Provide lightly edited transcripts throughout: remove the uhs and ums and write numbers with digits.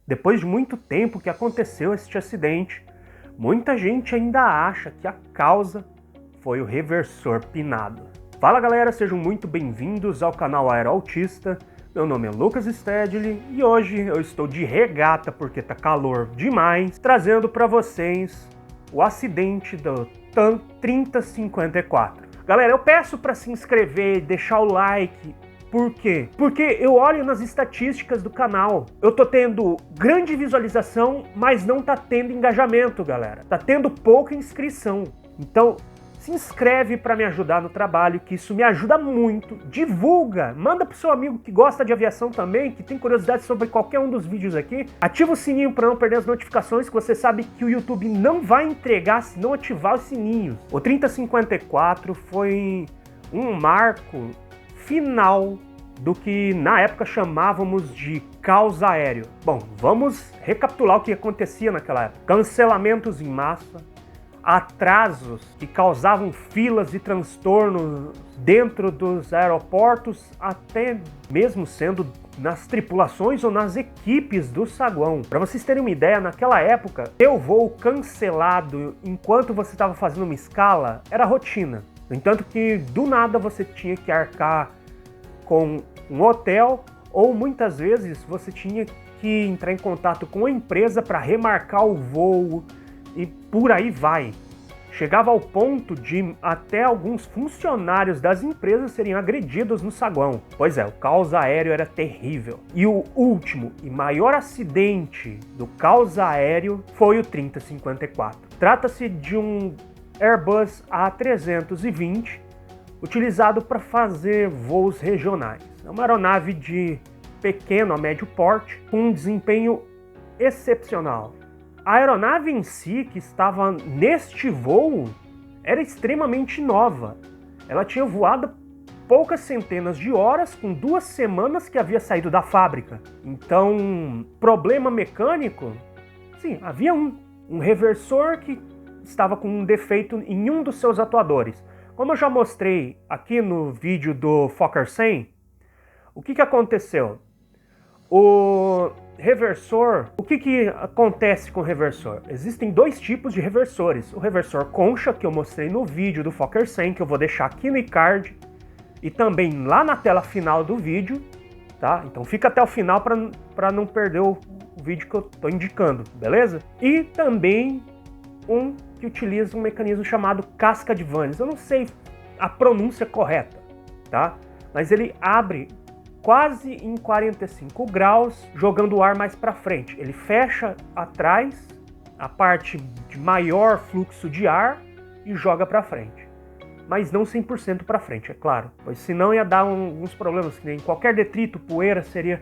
Depois de muito tempo que aconteceu este acidente, muita gente ainda acha que a causa foi o reversor pinado. Fala galera, sejam muito bem-vindos ao canal Aeroautista. Meu nome é Lucas Stedley e hoje eu estou de regata porque tá calor demais, trazendo para vocês o acidente do TAM 3054. Galera, eu peço para se inscrever, deixar o like. Por quê? Porque eu olho nas estatísticas do canal, eu tô tendo grande visualização, mas não tá tendo engajamento, galera. Tá tendo pouca inscrição. Então, se inscreve para me ajudar no trabalho, que isso me ajuda muito. Divulga, manda pro seu amigo que gosta de aviação também, que tem curiosidade sobre qualquer um dos vídeos aqui. Ativa o sininho para não perder as notificações, que você sabe que o YouTube não vai entregar se não ativar os sininhos. O 3054 foi um marco final do que na época chamávamos de caos aéreo. Bom, vamos recapitular o que acontecia naquela época. Cancelamentos em massa, atrasos que causavam filas e transtornos dentro dos aeroportos, até mesmo sendo nas tripulações ou nas equipes do saguão. Para vocês terem uma ideia, naquela época, ter o voo cancelado enquanto você estava fazendo uma escala era rotina. No entanto que do nada você tinha que arcar com um hotel ou muitas vezes você tinha que entrar em contato com a empresa para remarcar o voo e por aí vai. Chegava ao ponto de até alguns funcionários das empresas serem agredidos no saguão. Pois é, o caos aéreo era terrível. E o último e maior acidente do caos aéreo foi o 3054. Trata-se de um Airbus A320 utilizado para fazer voos regionais. É uma aeronave de pequeno a médio porte com um desempenho excepcional. A aeronave em si, que estava neste voo, era extremamente nova. Ela tinha voado poucas centenas de horas, com 2 semanas que havia saído da fábrica. Então, problema mecânico? Sim, havia um reversor que estava com um defeito em um dos seus atuadores. Como eu já mostrei aqui no vídeo do Fokker 100, o que aconteceu? O reversor, o que acontece com o reversor? Existem 2 tipos de reversores. O reversor concha, que eu mostrei no vídeo do Fokker 100, que eu vou deixar aqui no card e também lá na tela final do vídeo, tá? Então fica até o final para não perder o vídeo que eu estou indicando, beleza? E também um que utiliza um mecanismo chamado casca de Vanes. Eu não sei a pronúncia correta, tá? Mas ele abre quase em 45 graus, jogando o ar mais para frente. Ele fecha atrás a parte de maior fluxo de ar e joga para frente. Mas não 100% para frente, é claro. Pois senão ia dar uns problemas, que nem qualquer detrito, poeira seria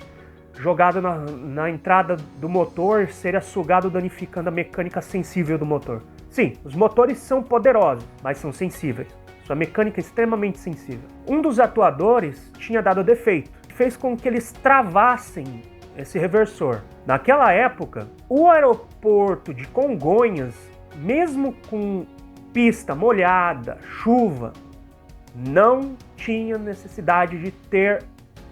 jogado na entrada do motor, seria sugado, danificando a mecânica sensível do motor. Sim, os motores são poderosos, mas são sensíveis. Sua mecânica é extremamente sensível. Um dos atuadores tinha dado defeito, que fez com que eles travassem esse reversor. Naquela época, o aeroporto de Congonhas, mesmo com pista molhada, chuva, não tinha necessidade de ter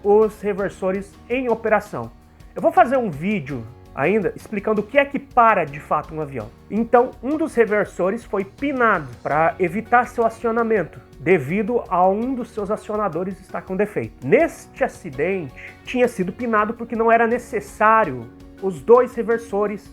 os reversores em operação. Eu vou fazer um vídeo ainda explicando o que é que para de fato um avião. Então, um dos reversores foi pinado para evitar seu acionamento, devido a um dos seus acionadores estar com defeito. Neste acidente, tinha sido pinado porque não era necessário os 2 reversores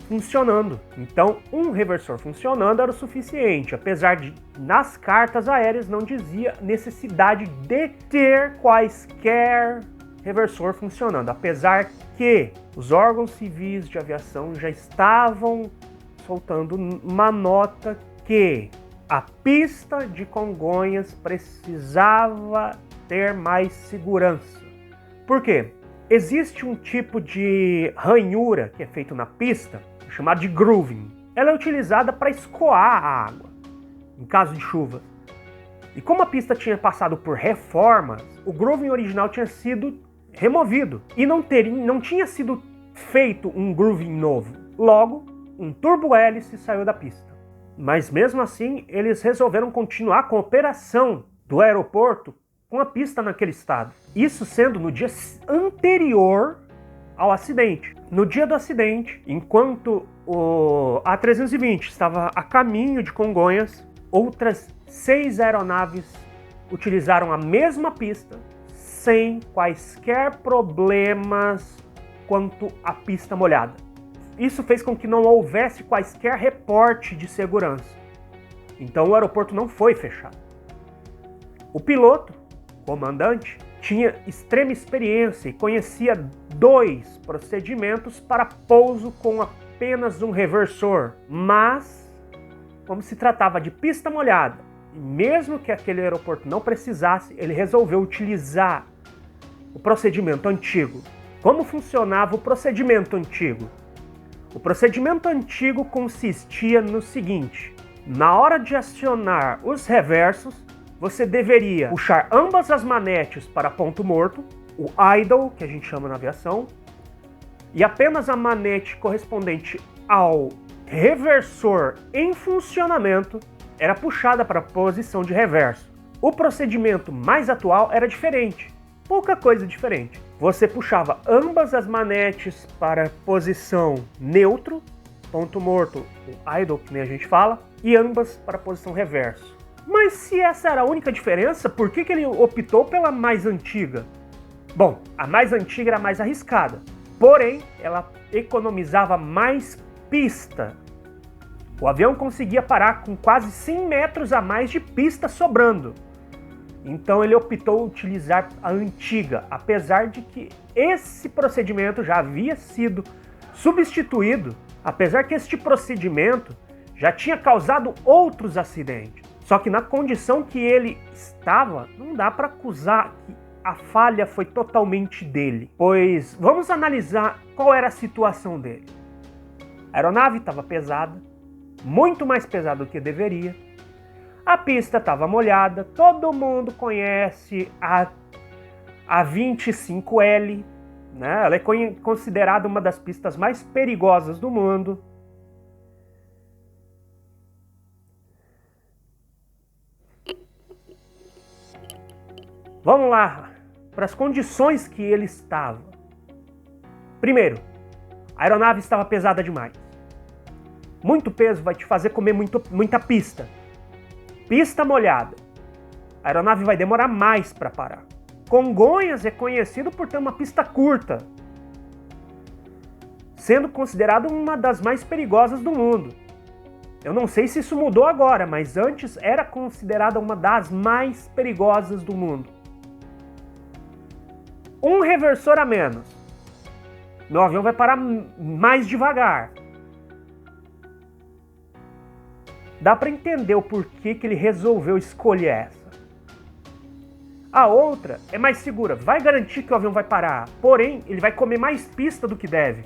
funcionando. Então, um reversor funcionando era o suficiente, apesar de nas cartas aéreas não dizia necessidade de ter quaisquer reversor funcionando, apesar que os órgãos civis de aviação já estavam soltando uma nota que a pista de Congonhas precisava ter mais segurança. Por quê? Existe um tipo de ranhura que é feito na pista, chamado de grooving. Ela é utilizada para escoar a água, em caso de chuva. E como a pista tinha passado por reformas, o grooving original tinha sido removido e não tinha sido feito um grooving novo. Logo, um turbo-hélice saiu da pista. Mas mesmo assim, eles resolveram continuar com a operação do aeroporto com a pista naquele estado. Isso sendo no dia anterior ao acidente. No dia do acidente, enquanto o A320 estava a caminho de Congonhas, outras 6 aeronaves utilizaram a mesma pista sem quaisquer problemas quanto à pista molhada. Isso fez com que não houvesse quaisquer reporte de segurança. Então o aeroporto não foi fechado. O piloto, comandante, tinha extrema experiência e conhecia 2 procedimentos para pouso com apenas um reversor, mas, como se tratava de pista molhada, e mesmo que aquele aeroporto não precisasse, ele resolveu utilizar o procedimento antigo. Como funcionava o procedimento antigo? O procedimento antigo consistia no seguinte: na hora de acionar os reversos, você deveria puxar ambas as manetes para ponto morto, o idle, que a gente chama na aviação, e apenas a manete correspondente ao reversor em funcionamento era puxada para a posição de reverso. O procedimento mais atual era diferente, pouca coisa diferente. Você puxava ambas as manetes para a posição neutro, ponto morto, o idle, que nem a gente fala, e ambas para a posição reverso. Mas se essa era a única diferença, por que ele optou pela mais antiga? Bom, a mais antiga era mais arriscada, porém ela economizava mais pista. O avião conseguia parar com quase 100 metros a mais de pista sobrando. Então ele optou utilizar a antiga, apesar de que esse procedimento já havia sido substituído, apesar que este procedimento já tinha causado outros acidentes. Só que na condição que ele estava, não dá para acusar que a falha foi totalmente dele. Pois vamos analisar qual era a situação dele. A aeronave estava pesada, muito mais pesada do que deveria. A pista estava molhada, todo mundo conhece a 25L, né? Ela é considerada uma das pistas mais perigosas do mundo. Vamos lá para as condições que ele estava. Primeiro, a aeronave estava pesada demais. Muito peso vai te fazer comer muita pista. Pista molhada. A aeronave vai demorar mais para parar. Congonhas é conhecido por ter uma pista curta, sendo considerado uma das mais perigosas do mundo. Eu não sei se isso mudou agora, mas antes era considerada uma das mais perigosas do mundo. Um reversor a menos. Meu avião vai parar mais devagar. Dá para entender o porquê que ele resolveu escolher essa. A outra é mais segura, vai garantir que o avião vai parar, porém ele vai comer mais pista do que deve,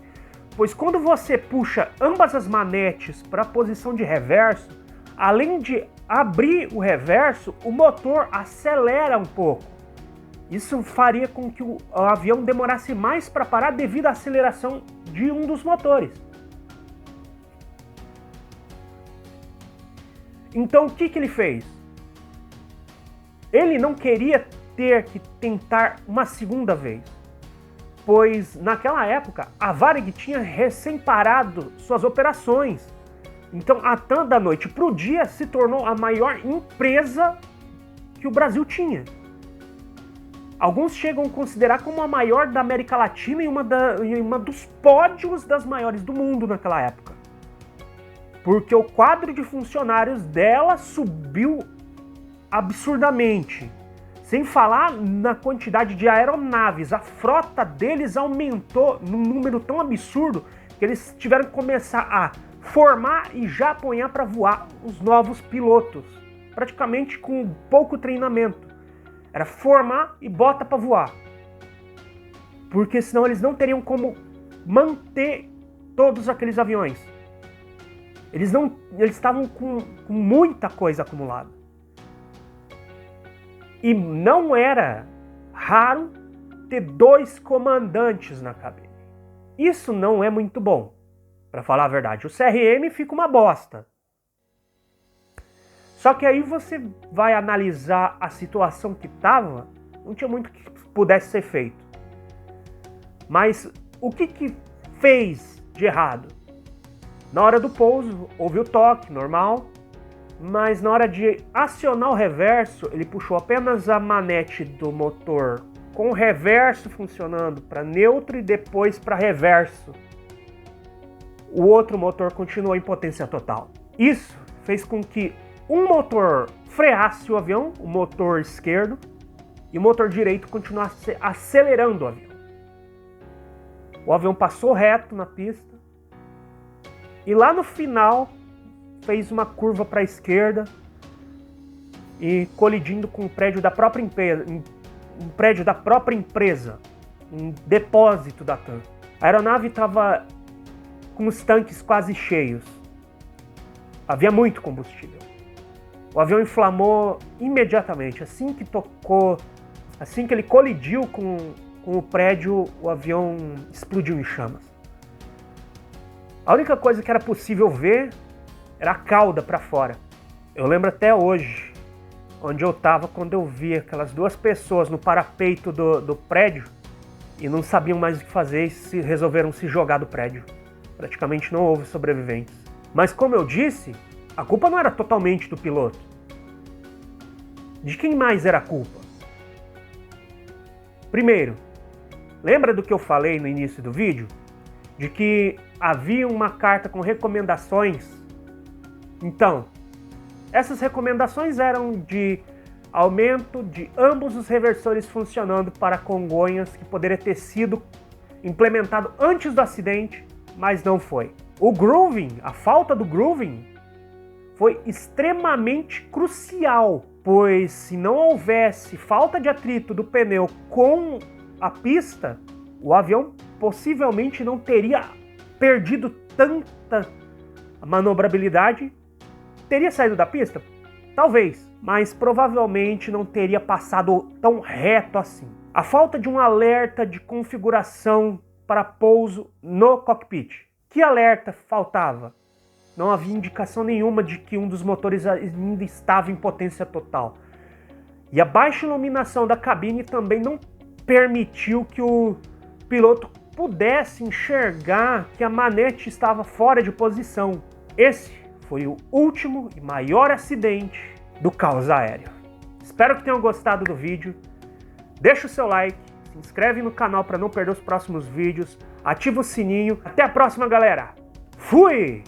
pois quando você puxa ambas as manetes para a posição de reverso, além de abrir o reverso, o motor acelera um pouco. Isso faria com que o avião demorasse mais para parar devido à aceleração de um dos motores. Então o que ele fez? Ele não queria ter que tentar uma segunda vez, pois naquela época a Varig tinha recém parado suas operações. Então a TAM da noite para o dia se tornou a maior empresa que o Brasil tinha. Alguns chegam a considerar como a maior da América Latina e uma dos pódios das maiores do mundo naquela época. Porque o quadro de funcionários dela subiu absurdamente. Sem falar na quantidade de aeronaves. A frota deles aumentou num número tão absurdo que eles tiveram que começar a formar e já apanhar para voar os novos pilotos. Praticamente com pouco treinamento. Era formar e bota para voar. Porque senão eles não teriam como manter todos aqueles aviões. Eles estavam com muita coisa acumulada. E não era raro ter 2 comandantes na cabine. Isso não é muito bom, para falar a verdade. O CRM fica uma bosta. Só que aí você vai analisar a situação que estava, não tinha muito que pudesse ser feito. Mas o que fez de errado? Na hora do pouso, houve o toque normal, mas na hora de acionar o reverso, ele puxou apenas a manete do motor com o reverso funcionando para neutro e depois para reverso. O outro motor continuou em potência total. Isso fez com que um motor freasse o avião, o motor esquerdo, e o motor direito continuasse acelerando o avião. O avião passou reto na pista e lá no final fez uma curva para a esquerda e colidindo com um prédio da própria empresa, um depósito da TAM. A aeronave estava com os tanques quase cheios. Havia muito combustível. O avião inflamou imediatamente. Assim que ele colidiu com o prédio, o avião explodiu em chamas. A única coisa que era possível ver era a cauda para fora. Eu lembro até hoje, onde eu estava quando eu vi aquelas duas pessoas no parapeito do prédio e não sabiam mais o que fazer e resolveram se jogar do prédio. Praticamente não houve sobreviventes. Mas como eu disse, a culpa não era totalmente do piloto. De quem mais era a culpa? Primeiro, lembra do que eu falei no início do vídeo? De que havia uma carta com recomendações? Então, essas recomendações eram de aumento de ambos os reversores funcionando para Congonhas, que poderia ter sido implementado antes do acidente, mas não foi. O grooving, a falta do grooving, foi extremamente crucial, pois se não houvesse falta de atrito do pneu com a pista, o avião possivelmente não teria perdido tanta manobrabilidade. Teria saído da pista? Talvez, mas provavelmente não teria passado tão reto assim. A falta de um alerta de configuração para pouso no cockpit. Que alerta faltava? Não havia indicação nenhuma de que um dos motores ainda estava em potência total. E a baixa iluminação da cabine também não permitiu que o piloto pudesse enxergar que a manete estava fora de posição. Esse foi o último e maior acidente do caos aéreo. Espero que tenham gostado do vídeo. Deixa o seu like, se inscreve no canal para não perder os próximos vídeos, ativa o sininho. Até a próxima, galera! Fui!